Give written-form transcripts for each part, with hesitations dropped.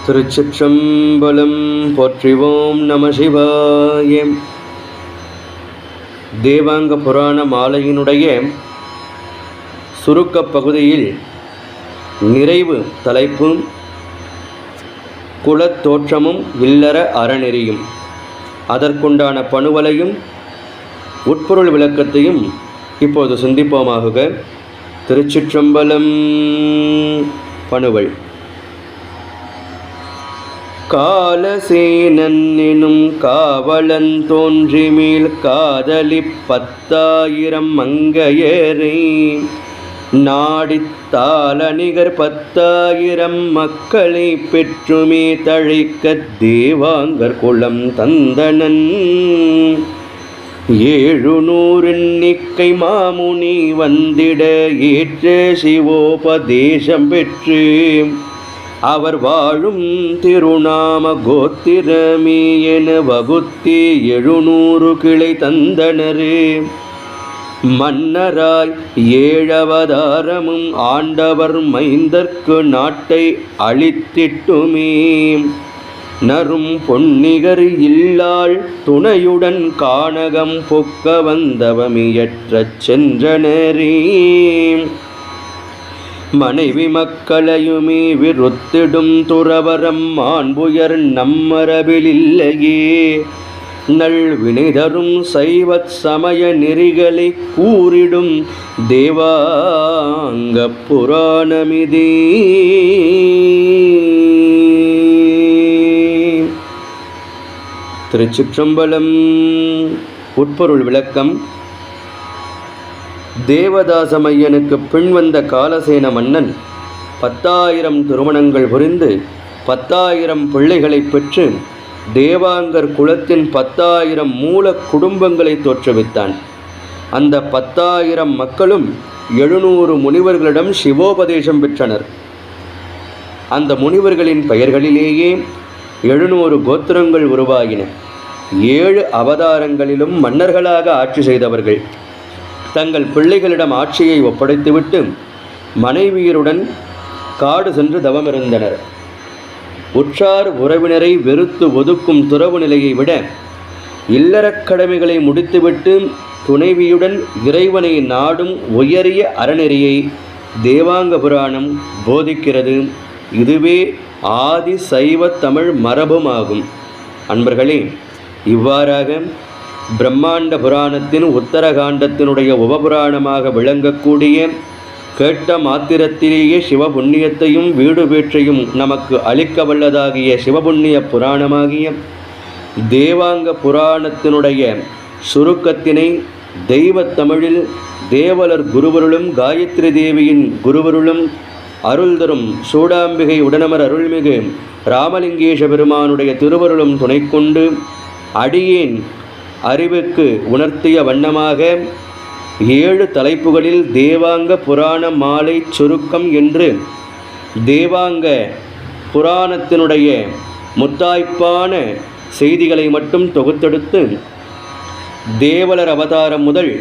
திருச்சிற்றம்பலம். போற்றிவோம் நம சிவாய. தேவாங்க புராண மாலையினுடைய சுருக்க பகுதியில் நிறைவு தலைப்பு குலத்தோற்றமும் இல்லற அறநெறியும், அதற்குண்டான பணுவலையும் உட்பொருள் விளக்கத்தையும் இப்போது சிந்திப்போமாகுக. திருச்சிற்றம்பலம். பணுவல். காலசேனன் எனும் காவலன் தோன்றிமேல் காதலி 10,000 மங்கையரை நாடித்தால நிகர் 10,000 மக்களை பெற்றுமே தழைக்க தேவாங்கர் குலம் தந்தனன் 700 எண்ணிக்கை மாமுனி வந்திட ஏற்ற சிவோபதேசம் பெற்று அவர் வாழும் திருநாம கோத்திரமே என வகுத்தி 700 கிளை தந்தனரே. மன்னராய் 7 அவதாரமும் ஆண்டவர் மைந்தர்க்கு நாட்டை அளித்திட்டுமே நரும் பொன்னிகர் இல்லாள் துணையுடன் கானகம் பொக்க வந்தவமியற்றச் சென்றனரே. மனைவி மக்களையுமே விருத்திடும் துறவரம் மாண்புயர் நம்மரபில் இல்லையே. நல்வினைதரும் சைவத் சமய நெறிகளை கூறிடும் தேவாங்க புராணமிதே. திருச்சிற்றம்பலம். உட்பொருள் விளக்கம். தேவதாசமையனுக்கு பின் வந்த காலசேன மன்னன் 10,000 திருமணங்கள் புரிந்து 10,000 பிள்ளைகளை பெற்று தேவாங்கர் குலத்தின் 10,000 மூல குடும்பங்களை தோற்றுவித்தான். அந்த 10,000 மக்களும் 700 முனிவர்களிடம் சிவோபதேசம் பெற்றனர். அந்த முனிவர்களின் பெயர்களிலேயே 700 கோத்திரங்கள் உருவாகின. 7 அவதாரங்களிலும் மன்னர்களாக ஆட்சி செய்தவர்கள் தங்கள் பிள்ளைகளிடம் ஆட்சியை ஒப்படைத்துவிட்டு மனைவியருடன் காடு சென்று தவமிருந்தனர். உற்றார் உறவினரை வெறுத்து ஒதுக்கும் துறவு நிலையை விட இல்லறக் கடமைகளை முடித்துவிட்டு துணைவியுடன் இறைவனை நாடும் உயரிய அறநெறியை தேவாங்க புராணம் போதிக்கிறது. இதுவே ஆதி சைவ தமிழ் மரபுமாகும். அன்பர்களே, இவ்வாறாக பிரம்மாண்ட புராணத்தின் உத்தரகாண்டத்தினுடைய உபபுராணமாக விளங்கக்கூடிய கேட்ட மாத்திரத்திலேயே சிவபுண்ணியத்தையும் வீடு பேற்றையும் நமக்கு அளிக்க வல்லதாகிய சிவபுண்ணிய புராணமாகிய தேவாங்க புராணத்தினுடைய சுருக்கத்தினை தெய்வத் தமிழில் தேவலர் குருவருளும் காயத்ரி தேவியின் குருவருளும் அருள் தரும் சூடாம்பிகை உடனமர் அருள்மிகு ராமலிங்கேஷ பெருமானுடைய திருவருளும் துணை கொண்டு அடியேன் அறிவுக்கு உணர்த்திய வண்ணமாக 7 தலைப்புகளில் தேவாங்க புராண மாலை சுருக்கம் என்று தேவாங்க புராணத்தினுடைய முத்தாய்ப்பான செய்திகளை மட்டும் தொகுத்தெடுத்து தேவலர் அவதாரம் முதல்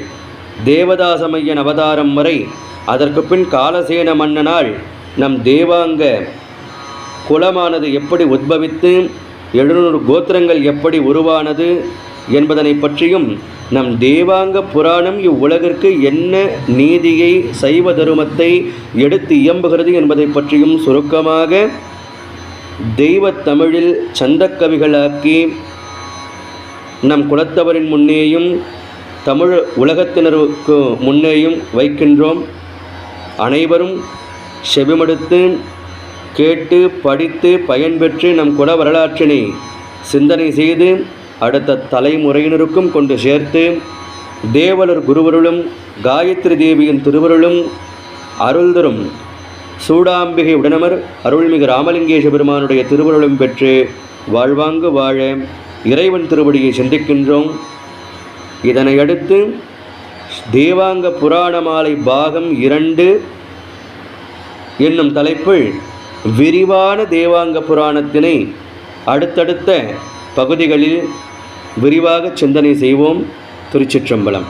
தேவதாசமையன் அவதாரம் வரை, அதற்கு பின் காலசேன மன்னனால் நம் தேவாங்க குலமானது எப்படி உத்பவித்து 700 கோத்திரங்கள் எப்படி உருவானது என்பதனை பற்றியும், நம் தேவாங்க புராணம் இவ்வுலகிற்கு என்ன நீதியை சைவ தருமத்தை எடுத்து இயம்புகிறது என்பதை பற்றியும் சுருக்கமாக தெய்வத் தமிழில் சந்தக்கவிகளாக்கி நம் குலத்தவரின் முன்னேயும் தமிழ் உலகத்தினருக்கு முன்னேயும் வைக்கின்றோம். அனைவரும் செவிமடுத்து கேட்டு படித்து பயன்பெற்று நம் குல வரலாற்றினை சிந்தனை செய்து அடுத்த தலைமுறையினருக்கும் கொண்டு சேர்த்து தேவலர் குருவருளும் காயத்ரி தேவியின் திருவருளும் அருள் தரும் சூடாம்பிகை உடனமர் அருள்மிகு ராமலிங்கேஷ பெருமானுடைய திருவருளும் பெற்று வாழ்வாங்கு வாழ இறைவன் திருவடியை சிந்திக்கின்றோம். இதனையடுத்து தேவாங்க புராண மாலை பாகம் 2 என்னும் தலைப்பில் விரிவான தேவாங்க புராணத்தினை அடுத்தடுத்த பகுதிகளில் விரிவாக சிந்தனை செய்வோம். திருச்சிற்றம்பலம்.